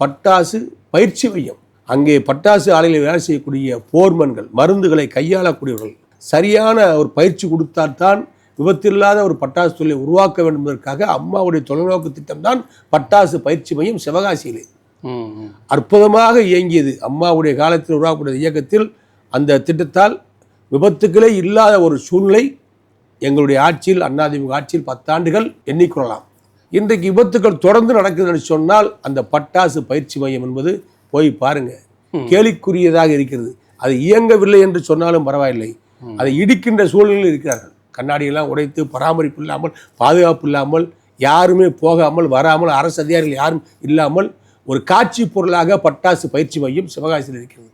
பட்டாசு பயிற்சி மையம். அங்கே பட்டாசு ஆலையில் வேலை செய்யக்கூடிய போர்மன்கள், மருந்துகளை கையாளக்கூடியவர்கள் சரியான ஒரு பயிற்சி கொடுத்தால்தான் விபத்தில்லாத ஒரு பட்டாசு தொழிலை உருவாக்க வேண்டும் என்பதற்காக அம்மாவுடைய தொலைநோக்கு திட்டம்தான் பட்டாசு பயிற்சி மையம் சிவகாசியிலே அற்புதமாக இயங்கியது. அம்மாவுடைய காலத்தில் உருவாக்கக்கூடிய இயக்கத்தில் அந்த திட்டத்தால் விபத்துக்களே இல்லாத ஒரு சூழ்நிலை எங்களுடைய ஆட்சியில், அதிமுக ஆட்சியில் 10 ஆண்டுகள் எண்ணிக்கொள்ளலாம். இன்றைக்கு விபத்துக்கள் தொடர்ந்து நடக்குதுன்னு சொன்னால் அந்த பட்டாசு பயிற்சி மையம் என்பது போய் பாருங்க, கேலிக்குரியதாக இருக்கிறது. அது இயங்கவில்லை என்று சொன்னாலும் பரவாயில்லை, அதை இடிக்கின்ற சூழ்நிலையில் இருக்கிறார்கள். கண்ணாடியெல்லாம் உடைத்து பராமரிப்பு இல்லாமல், பாதுகாப்பு இல்லாமல், யாருமே போகாமல் வராமல், அரசு அதிகாரிகள் யாரும் இல்லாமல் ஒரு காட்சி பொருளாக பட்டாசு பயிற்சி மையம் சிவகாசியில் இருக்கிறது.